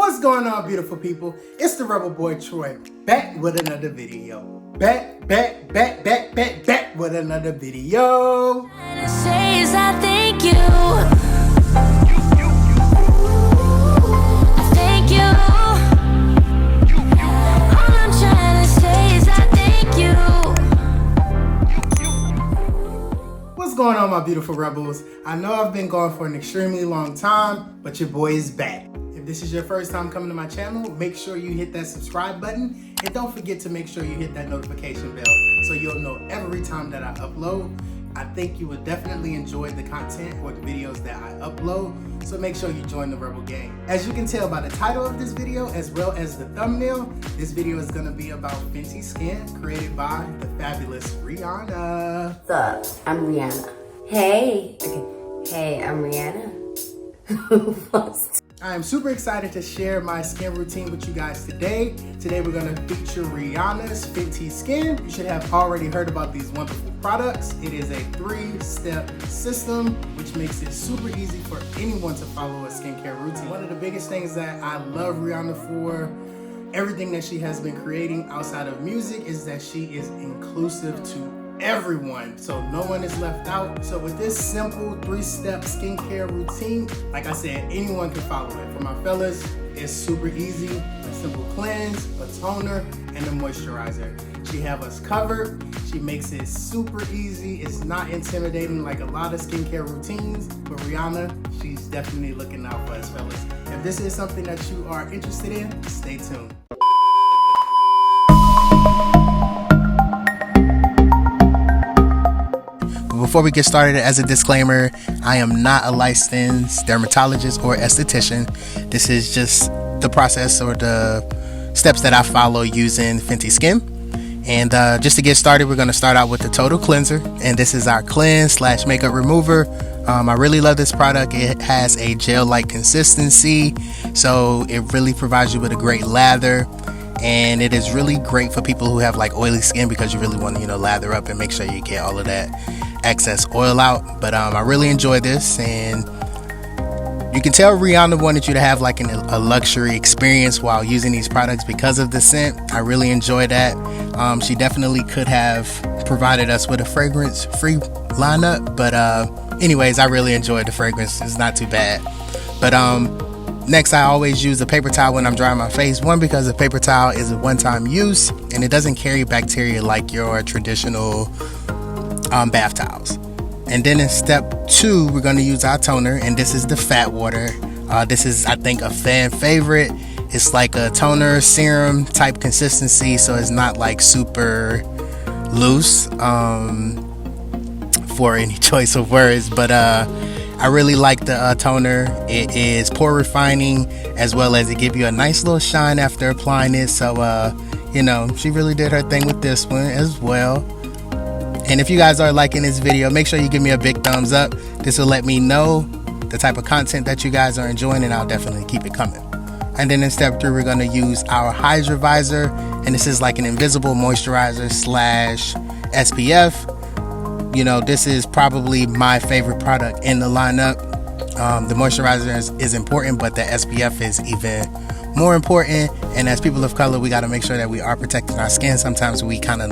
What's going on, beautiful people? It's the Rebel Boy Troy, back with another video. Back with another video. What's going on, my beautiful rebels? I know I've been gone for an extremely long time, but your boy is back. If this is your first time coming to my channel, make sure you hit that subscribe button and don't forget to make sure you hit that notification bell so you'll know every time that I upload. I think you will definitely enjoy the content or the videos that I upload, so make sure you join the Rebel gang. As you can tell by the title of this video as well as the thumbnail, this video is going to be about Fenty Skin, created by the fabulous Rihanna. What's up? I'm Rihanna. Hey. Okay. Hey, I'm Rihanna. I am super excited to share my skin routine with you guys today. Today we're going to feature Rihanna's Fenty Skin. You should have already heard about these wonderful products. It is a 3-step system which makes it super easy for anyone to follow a skincare routine. One of the biggest things that I love Rihanna for, everything that she has been creating outside of music, is that she is inclusive to everyone, so no one is left out. So with this simple 3-step skincare routine, like I said, anyone can follow it. For my fellas, it's super easy. A simple cleanse, a toner, and a moisturizer. She have us covered. She makes it super easy. It's not intimidating like a lot of skincare routines, but Rihanna, she's definitely looking out for us, fellas. If this is something that you are interested in, stay tuned. Before we get started, as a disclaimer, I am not a licensed dermatologist or esthetician. This is just the process or the steps that I follow using Fenty Skin. And just to get started, we're going to start out with the Total Cleanser. And this is our cleanse / makeup remover. I really love this product. It has a gel-like consistency, so it really provides you with a great lather. And it is really great for people who have like oily skin, because you really want to, lather up and make sure you get all of that excess oil out. But I really enjoy this, and you can tell Rihanna wanted you to have like a luxury experience while using these products because of the scent. I really enjoy that. She definitely could have provided us with a fragrance-free lineup, but anyways, I really enjoyed the fragrance. It's not too bad. But next, I always use a paper towel when I'm drying my face. One, because a paper towel is a one-time use and it doesn't carry bacteria like your traditional bath towels. And then in step 2, we're going to use our toner, and this is the fat water. This is, I think, a fan favorite. It's like a toner serum type consistency, so it's not like super loose, for any choice of words, but I really like the toner. It is pore refining, as well as it gives you a nice little shine after applying it. So she really did her thing with this one as well. And if you guys are liking this video, make sure you give me a big thumbs up. This will let me know the type of content that you guys are enjoying, and I'll definitely keep it coming. And then in step 3, we're going to use our HYDRA VIZOR, and this is like an invisible moisturizer / SPF. This is probably my favorite product in the lineup. The moisturizer is important, but the SPF is even more important. And as people of color, we got to make sure that we are protecting our skin. Sometimes we kind of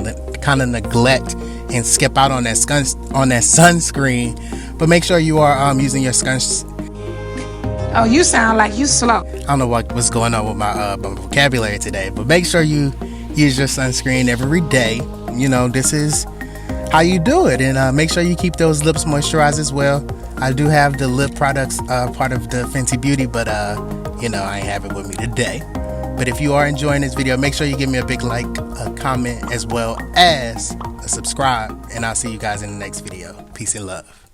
neglect and skip out on that sunscreen, but make sure you are using your Oh, you sound like you slow. I don't know what's going on with my vocabulary today, but make sure you use your sunscreen every day. This is how you do it. And make sure you keep those lips moisturized as well. I do have the lip products part of the Fenty Beauty, but I ain't have it with me today. But if you are enjoying this video, make sure you give me a big like, a comment, as well as a subscribe, and I'll see you guys in the next video. Peace and love.